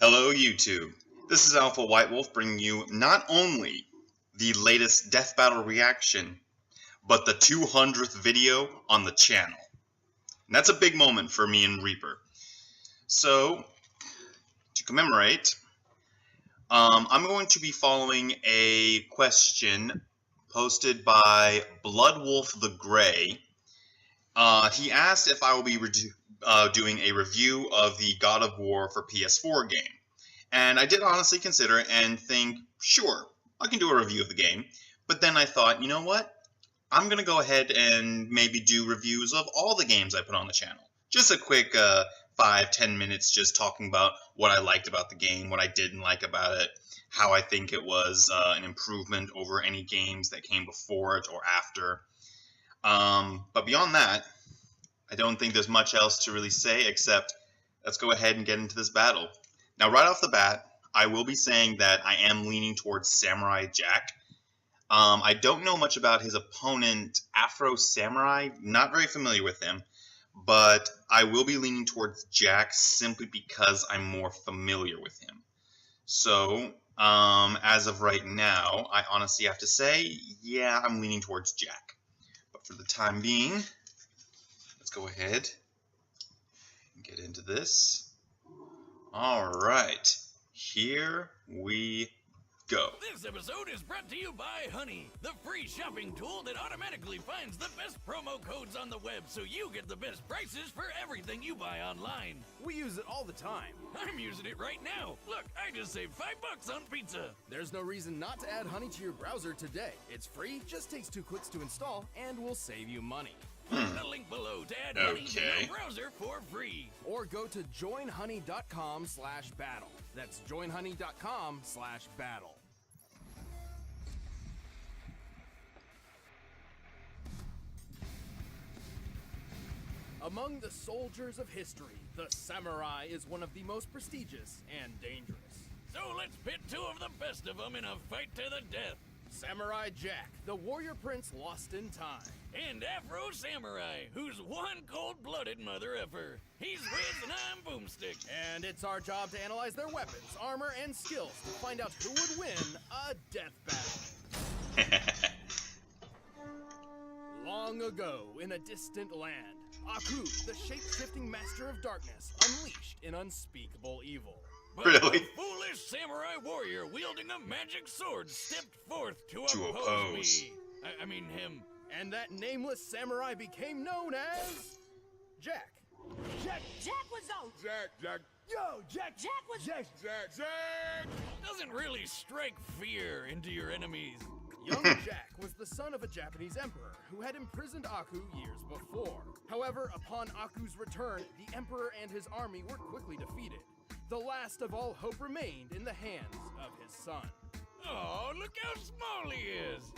Hello, YouTube. This is Alpha White Wolf bringing you not only the latest Death Battle reaction, but the 200th video on the channel. And that's a big moment for me and Reaper. So, to commemorate, I'm going to be following a question posted by Bloodwolf the Grey. He asked if I will be doing a review of the God of War for PS4 game. And I did honestly consider and think, sure, I can do a review of the game. But then I thought, you know what? I'm going to go ahead and maybe do reviews of all the games I put on the channel. Just a quick 5-10 minutes just talking about what I liked about the game, what I didn't like about it, how I think it was an improvement over any games that came before it or after. But beyond that, I don't think there's much else to really say except let's go ahead and get into this battle. Now, right off the bat, I will be saying that I am leaning towards Samurai Jack. I don't know much about his opponent, Afro Samurai. Not very familiar with him. But I will be leaning towards Jack simply because I'm more familiar with him. So, as of right now, I honestly have to say, yeah, I'm leaning towards Jack. But for the time being, let's go ahead and get into this. Alright, here we go. This episode is brought to you by Honey, the free shopping tool that automatically finds the best promo codes on the web so you get the best prices for everything you buy online. We use it all the time. I'm using it right now. Look, I just saved $5 on pizza. There's no reason not to add Honey to your browser today. It's free, just takes 2 clicks to install, and will save you money. Click the link below to add Honey to your browser for free. Or go to joinhoney.com/battle. That's joinhoney.com/battle. Among the soldiers of history, the samurai is one of the most prestigious and dangerous. So let's pit 2 of the best of them in a fight to the death. Samurai Jack, the warrior prince lost in time. And Afro Samurai, who's one cold-blooded mother effer. He's Wiz and I'm Boomstick. And it's our job to analyze their weapons, armor, and skills to find out who would win a death battle. Long ago, in a distant land, Aku, the shape-shifting master of darkness, unleashed an unspeakable evil. But Really? a foolish samurai warrior wielding a magic sword stepped forth to oppose me. I mean him. And that nameless samurai became known as Jack. Jack was out. Jack. Yo, Jack was Jack. Doesn't really strike fear into your enemies. Young Jack was the son of a Japanese emperor who had imprisoned Aku years before. However, upon Aku's return, the emperor and his army were quickly defeated. The last of all hope remained in the hands of his son. Oh, look how small he is.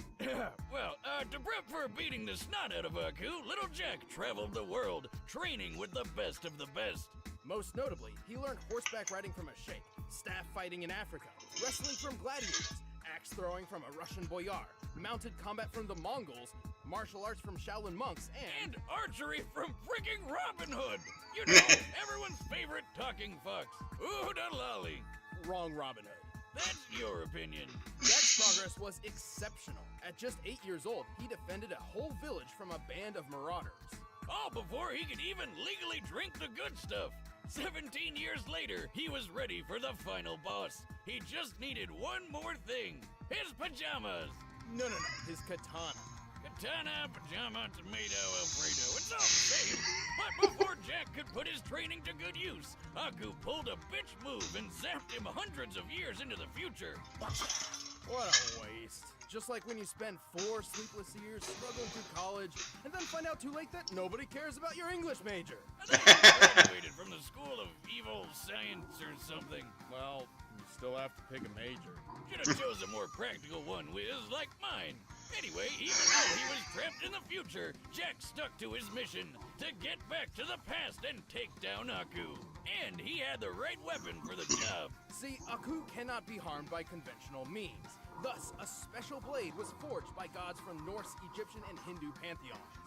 Well, to prep for beating the snot out of Aku, little Jack traveled the world, training with the best of the best. Most notably, he learned horseback riding from a sheikh, staff fighting in Africa, wrestling from gladiators, axe throwing from a Russian boyar, mounted combat from the Mongols, martial arts from Shaolin monks, And archery from freaking Robin Hood. You know, everyone's favorite talking fox. Ooh, da lolly. Wrong Robin Hood. That's your opinion. Jack's progress was exceptional. At just 8 years old, he defended a whole village from a band of marauders. All before he could even legally drink the good stuff. 17 years later, he was ready for the final boss. He just needed one more thing. His pajamas. No, his katana. Katana, pajama, tomato, Alfredo. It's all the same. But before Jack could put his training to good use, Aku pulled a bitch move and zapped him hundreds of years into the future. What a waste. Just like when you spend 4 sleepless years struggling through college and then find out too late that nobody cares about your English major. I thought you graduated from the School of Evil Science or something. Well, you still have to pick a major. Should have chose a more practical one, Wiz, like mine. Anyway, even though he was trapped in the future, Jack stuck to his mission to get back to the past and take down Aku. And he had the right weapon for the job. See, Aku cannot be harmed by conventional means. Thus, a special blade was forged by gods from Norse, Egyptian, and Hindu pantheons.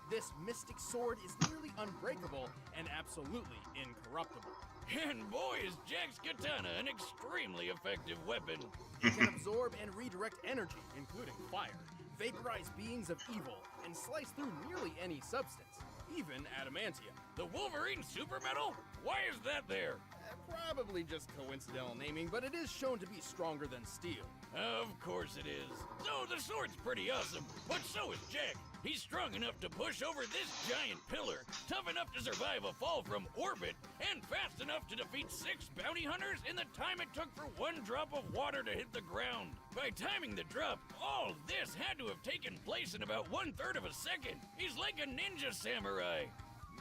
This mystic sword is nearly unbreakable and absolutely incorruptible. And boy is Jack's katana an extremely effective weapon. He can absorb and redirect energy, including fire, vaporize beings of evil, and slice through nearly any substance, even adamantium. The Wolverine super metal? Why is that there? Probably just coincidental naming, but it is shown to be stronger than steel. Of course it is. So the sword's pretty awesome, but so is Jack. He's strong enough to push over this giant pillar, tough enough to survive a fall from orbit, and fast enough to defeat 6 bounty hunters in the time it took for 1 drop of water to hit the ground. By timing the drop, all this had to have taken place in about 1/3 of a second. He's like a ninja samurai.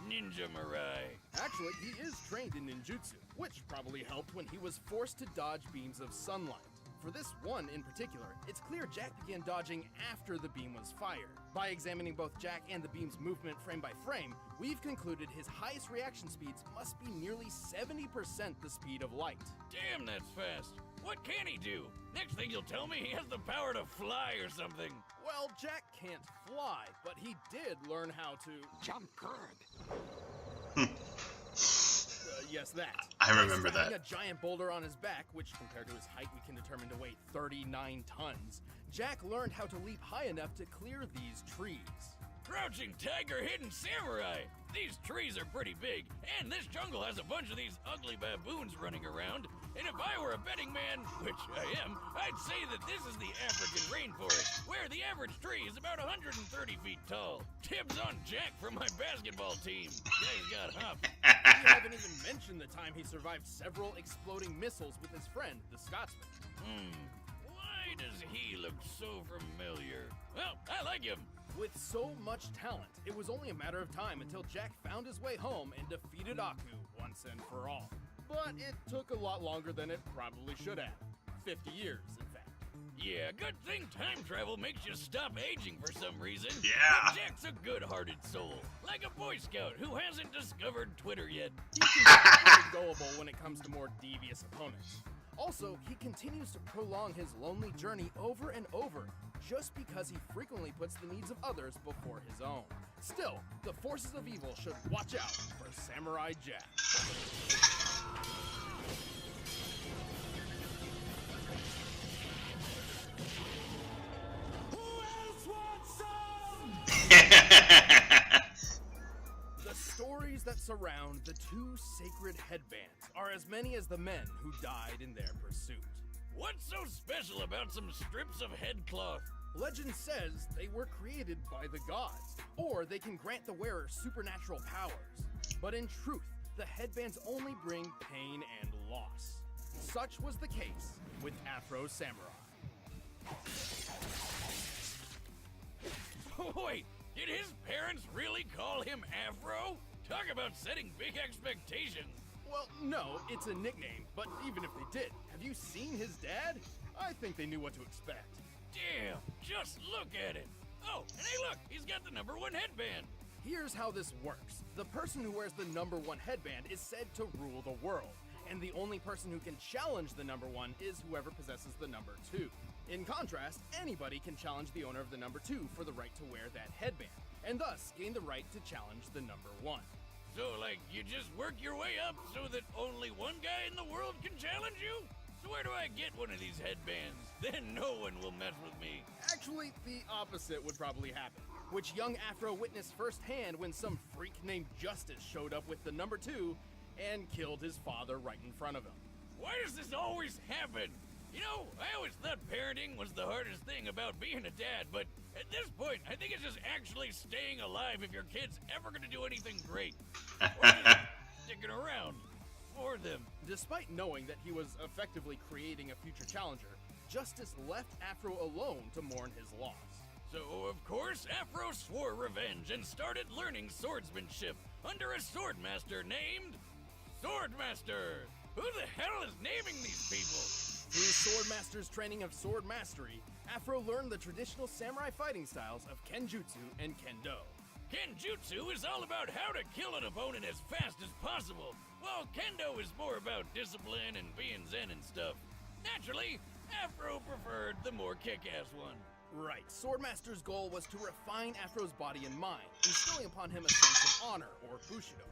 Ninja Mirai. Actually, he is trained in ninjutsu, which probably helped when he was forced to dodge beams of sunlight. For this one in particular, it's clear Jack began dodging after the beam was fired. By examining both Jack and the beam's movement frame by frame, we've concluded his highest reaction speeds must be nearly 70% the speed of light. Damn, that's fast. What can he do? Next thing you'll tell me he has the power to fly or something. Well, Jack can't fly, but he did learn how to Jump good. yes, that. I remember By strapping that. a giant boulder on his back, which compared to his height we can determine to weigh 39 tons, Jack learned how to leap high enough to clear these trees. Crouching tiger, hidden samurai. These trees are pretty big, and this jungle has a bunch of these ugly baboons running around. And if I were a betting man, which I am, I'd say that this is the African rainforest, where the average tree is about 130 feet tall. Tips on Jack from my basketball team. Guy's got hop. We haven't even mentioned the time he survived several exploding missiles with his friend, the Scotsman. Why does he look so familiar? Well, I like him. With so much talent, it was only a matter of time until Jack found his way home and defeated Aku once and for all. But it took a lot longer than it probably should have. 50 years, in fact. Yeah, good thing time travel makes you stop aging for some reason. Yeah. But Jack's a good-hearted soul, like a Boy Scout who hasn't discovered Twitter yet. He can be very gullible when it comes to more devious opponents. Also, he continues to prolong his lonely journey over and over, just because he frequently puts the needs of others before his own. Still, the forces of evil should watch out for Samurai Jack. Who else wants some? The stories that surround the 2 sacred headbands are as many as the men who died in their pursuit. What's so special about some strips of head cloth? Legend says they were created by the gods, or they can grant the wearer supernatural powers. But in truth, the headbands only bring pain and loss. Such was the case with Afro Samurai. Wait, did his parents really call him Afro? Talk about setting big expectations. Well, no, it's a nickname, but even if they did, have you seen his dad? I think they knew what to expect. Damn, just look at it. Oh, and hey look, he's got the #1 headband. Here's how this works. The person who wears the #1 headband is said to rule the world, and the only person who can challenge the #1 is whoever possesses the #2. In contrast, anybody can challenge the owner of the #2 for the right to wear that headband, and thus gain the right to challenge the #1. So, like, you just work your way up so that only one guy in the world can challenge you? So where do I get one of these headbands? Then no one will mess with me. Actually, the opposite would probably happen, which young Afro witnessed firsthand when some freak named Justice showed up with the #2 and killed his father right in front of him. Why does this always happen? You know, I always thought parenting was the hardest thing about being a dad, but at this point, I think it's just actually staying alive if your kid's ever gonna do anything great. Or just sticking around for them. Despite knowing that he was effectively creating a future challenger, Justice left Afro alone to mourn his loss. So, of course, Afro swore revenge and started learning swordsmanship under a swordmaster named Swordmaster. Who the hell is naming these people? Through Swordmaster's training of sword mastery, Afro learned the traditional samurai fighting styles of Kenjutsu and Kendo. Kenjutsu is all about how to kill an opponent as fast as possible, while Kendo is more about discipline and being zen and stuff. Naturally, Afro preferred the more kick-ass one. Right, Swordmaster's goal was to refine Afro's body and mind, instilling upon him a sense of honor, or Bushido.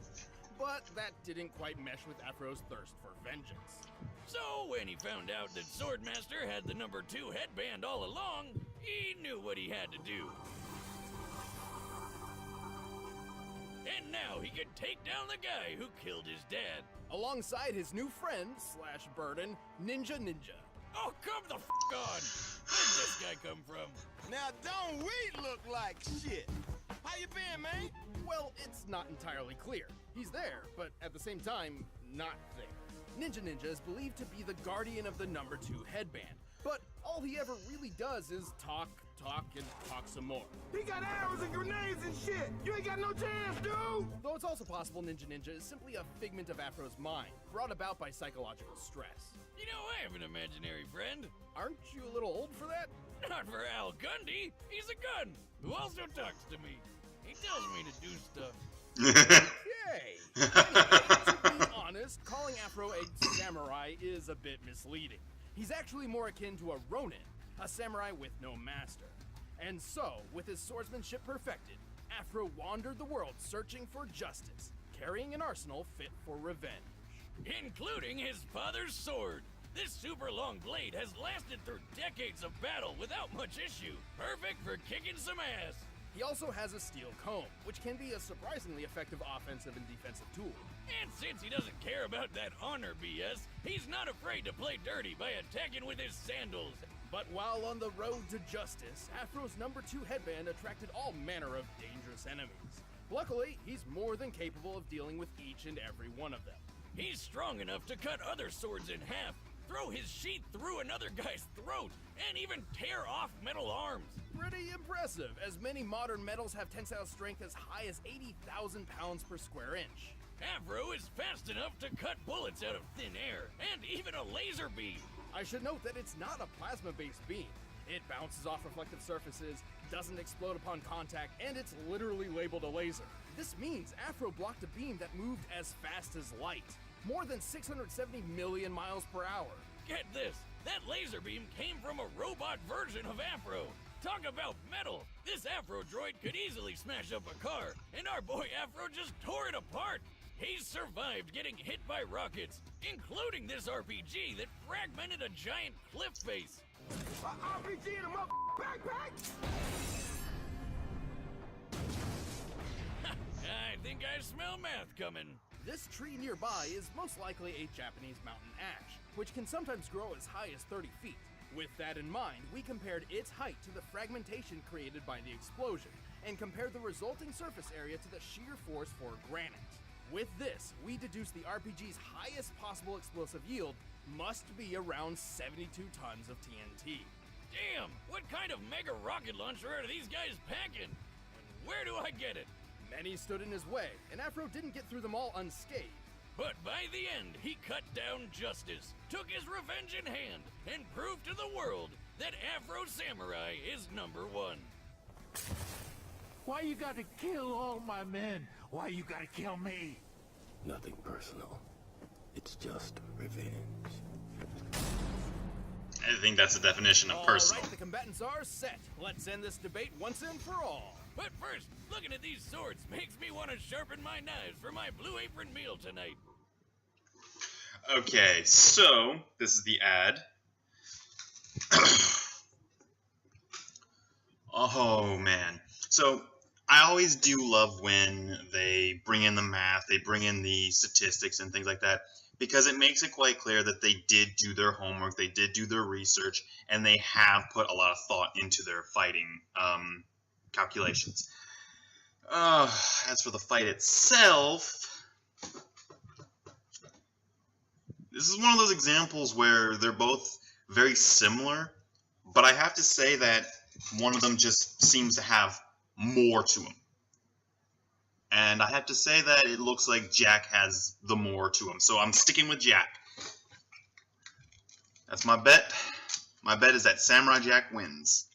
but that didn't quite mesh with Afro's thirst for vengeance. So when he found out that Swordmaster had the number 2 headband all along, he knew what he had to do. And now he could take down the guy who killed his dad. Alongside his new friend / burden, Ninja. Oh, come the f*** on! Where'd this guy come from? Now don't we look like shit? How you been, man? Well, it's not entirely clear. He's there, but at the same time, not there. Ninja is believed to be the guardian of the number 2 headband, but all he ever really does is talk, and talk some more. He got arrows and grenades and shit. You ain't got no chance, dude. Though it's also possible Ninja is simply a figment of Afro's mind, brought about by psychological stress. You know, I have an imaginary friend. Aren't you a little old for that? Not for Al Gundy. He's a gun who also talks to me. He tells me to do stuff. Yay! Anyway, to be honest, calling Afro a samurai is a bit misleading. He's actually more akin to a ronin, a samurai with no master. And so, with his swordsmanship perfected, Afro wandered the world searching for justice, carrying an arsenal fit for revenge. Including his father's sword. This super long blade has lasted through decades of battle without much issue. Perfect for kicking some ass. He also has a steel comb, which can be a surprisingly effective offensive and defensive tool. And since he doesn't care about that honor BS, he's not afraid to play dirty by attacking with his sandals. But while on the road to justice, Afro's number 2 headband attracted all manner of dangerous enemies. Luckily, he's more than capable of dealing with each and every one of them. He's strong enough to cut other swords in half, throw his sheath through another guy's throat, and even tear off metal arms. Pretty impressive, as many modern metals have tensile strength as high as 80,000 pounds per square inch. Afro is fast enough to cut bullets out of thin air, and even a laser beam. I should note that it's not a plasma-based beam. It bounces off reflective surfaces, doesn't explode upon contact, and it's literally labeled a laser. This means Afro blocked a beam that moved as fast as light, more than 670 million miles per hour. Get this, that laser beam came from a robot version of Afro. Talk about metal! This Afro droid could easily smash up a car, and our boy Afro just tore it apart! He's survived getting hit by rockets, including this RPG that fragmented a giant cliff face. RPG in a backpack? I think I smell math coming. This tree nearby is most likely a Japanese mountain ash, which can sometimes grow as high as 30 feet. With that in mind, we compared its height to the fragmentation created by the explosion, and compared the resulting surface area to the shear force for granite. With this, we deduced the RPG's highest possible explosive yield must be around 72 tons of TNT. Damn, what kind of mega rocket launcher are these guys packing? And where do I get it? Many stood in his way, and Afro didn't get through them all unscathed. But by the end, he cut down justice, took his revenge in hand, and proved to the world that Afro Samurai is number 1. Why you gotta kill all my men? Why you gotta kill me? Nothing personal. It's just revenge. I think that's the definition of personal. Alright, the combatants are set. Let's end this debate once and for all. But first, looking at these swords makes me want to sharpen my knives for my Blue Apron meal tonight. Okay, so this is the ad. Oh man. So I always do love when they bring in the math, they bring in the statistics and things like that, because it makes it quite clear that they did do their homework, they did do their research, and they have put a lot of thought into their fighting calculations. As for the fight itself, this is one of those examples where they're both very similar, but I have to say that one of them just seems to have more to him. And I have to say that it looks like Jack has the more to him, so I'm sticking with Jack. That's my bet. My bet is that Samurai Jack wins.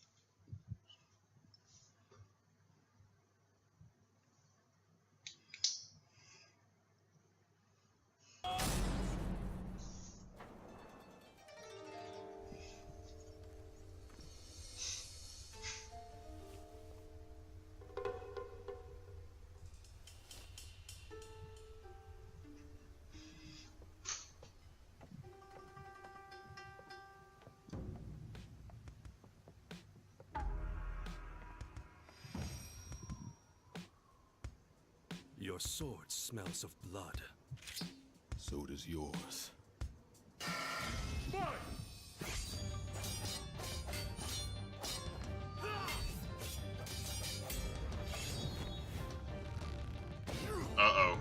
sword smells of blood. So does yours. Uh-oh.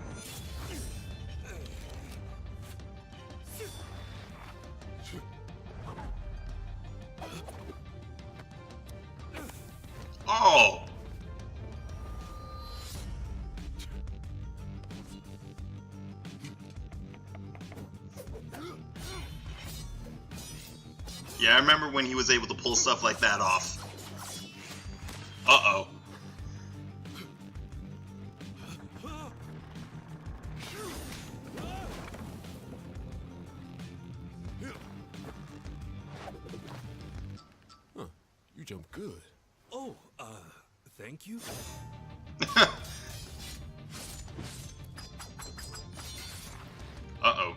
Oh! Yeah, I remember when he was able to pull stuff like that off. Uh-oh. Huh. You jump good. Oh, thank you? Uh-oh.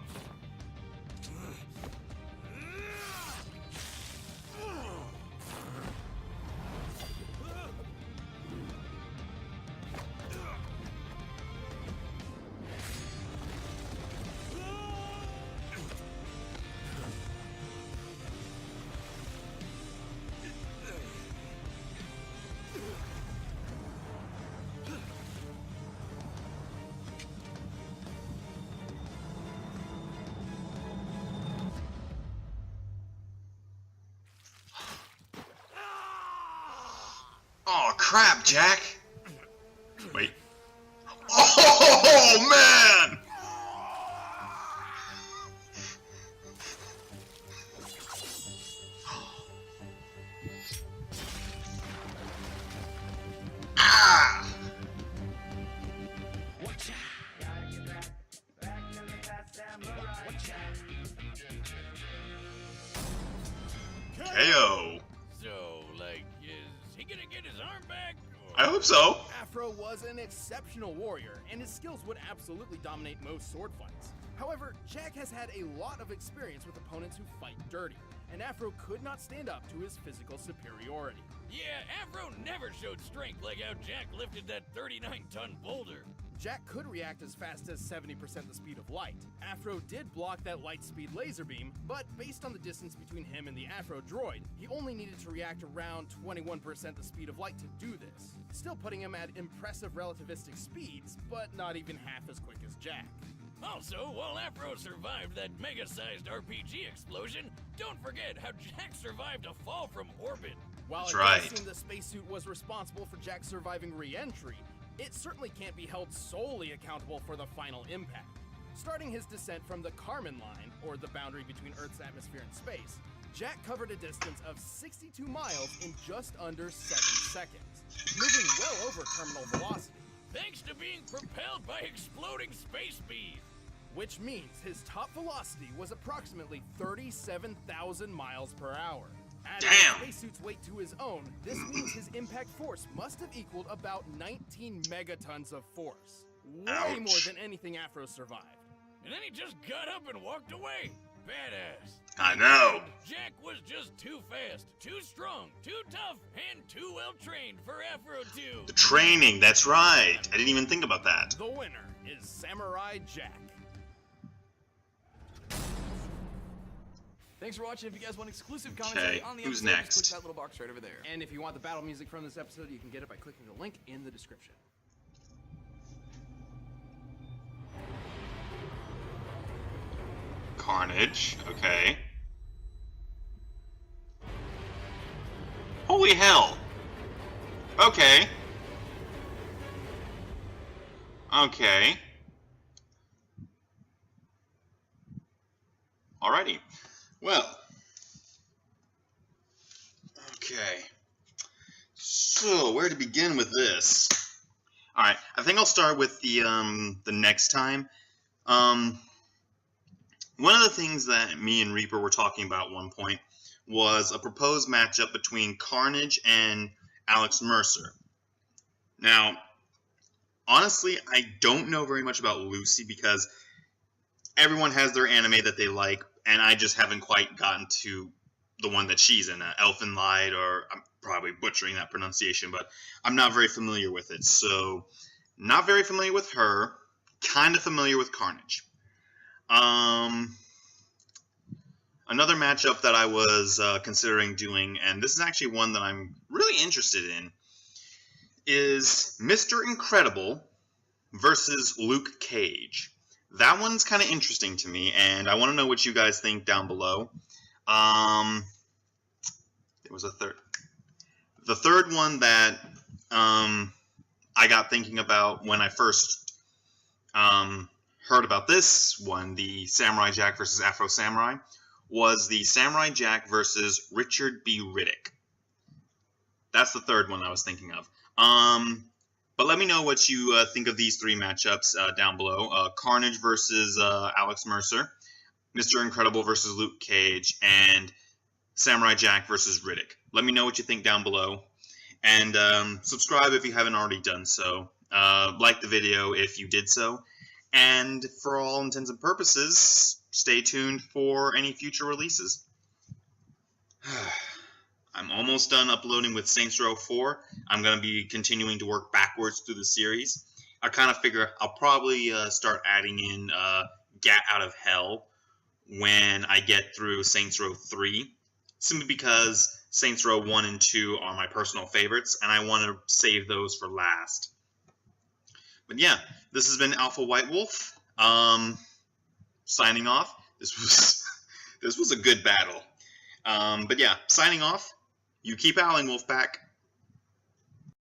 Oh, crap, Jack! Wait. Oh, man! Ah! KO. So, like, is he gonna get his arm back? I hope so. Afro was an exceptional warrior, and his skills would absolutely dominate most sword fights. However, Jack has had a lot of experience with opponents who fight dirty, and Afro could not stand up to his physical superiority. Yeah, Afro never showed strength like how Jack lifted that 39-ton boulder. Jack could react as fast as 70% the speed of light. Afro did block that light speed laser beam, but based on the distance between him and the Afro droid, he only needed to react around 21% the speed of light to do this, still putting him at impressive relativistic speeds, but not even half as quick as Jack. Also, while Afro survived that mega-sized RPG explosion, don't forget how Jack survived a fall from orbit. While That's it right. does seem the spacesuit was responsible for Jack surviving re-entry, it certainly can't be held solely accountable for the final impact. Starting his descent from the Kármán line, or the boundary between Earth's atmosphere and space, Jack covered a distance of 62 miles in just under 7 seconds, moving well over terminal velocity, Thanks to being propelled by exploding space speed. which means his top velocity was approximately 37,000 miles per hour. Adding Damn. the spacesuit's weight to his own, this means his impact force must have equaled about 19 megatons of force. Way Ouch. more than anything Afro survived. And then he just got up and walked away. Badass. I know. Jack was just too fast, too strong, too tough, and too well trained for Afro The 2. training, that's right. I didn't even think about that. The winner is Samurai Jack. Thanks for watching. If you guys want exclusive Okay, commentary on the who's episode, next? just click that little box right over there. And if you want the battle music from this episode, you can get it by clicking the link in the description. Carnage, okay. Holy hell. Okay. Okay. Alrighty. Well. Okay. So, where to begin with this? Alright, I think I'll start with the next time. One of the things that me and Reaper were talking about at one point was a proposed matchup between Carnage and Alex Mercer. Now, honestly, I don't know very much about Lucy because everyone has their anime that they like, and I just haven't quite gotten to the one that she's in, Elfen Lied, or I'm probably butchering that pronunciation, but I'm not very familiar with it. So Not very familiar with her. Kind of familiar with Carnage. Another matchup that I was considering doing, and this is actually one that I'm really interested in, is Mr. Incredible versus Luke Cage. That one's kind of interesting to me, and I want to know what you guys think down below. There was a third. The third one that I got thinking about when I first heard about this one, the Samurai Jack versus Afro Samurai, was the Samurai Jack versus Richard B. Riddick. That's the third one I was thinking of. But let me know what you think of these three matchups down below. Carnage versus Alex Mercer, Mr. Incredible versus Luke Cage, and Samurai Jack versus Riddick. Let me know what you think down below. And subscribe if you haven't already done so. Like the video if you did so. And for all intents and purposes, stay tuned for any future releases. I'm almost done uploading with Saints Row 4. I'm going to be continuing to work backwards through the series. I kind of figure I'll probably start adding in Gat Out of Hell when I get through Saints Row 3. Simply because Saints Row 1 and 2 are my personal favorites, and I want to save those for last. But yeah, this has been Alpha White Wolf. Signing off. This was a good battle. But yeah, signing off. You keep owling, Wolfpack.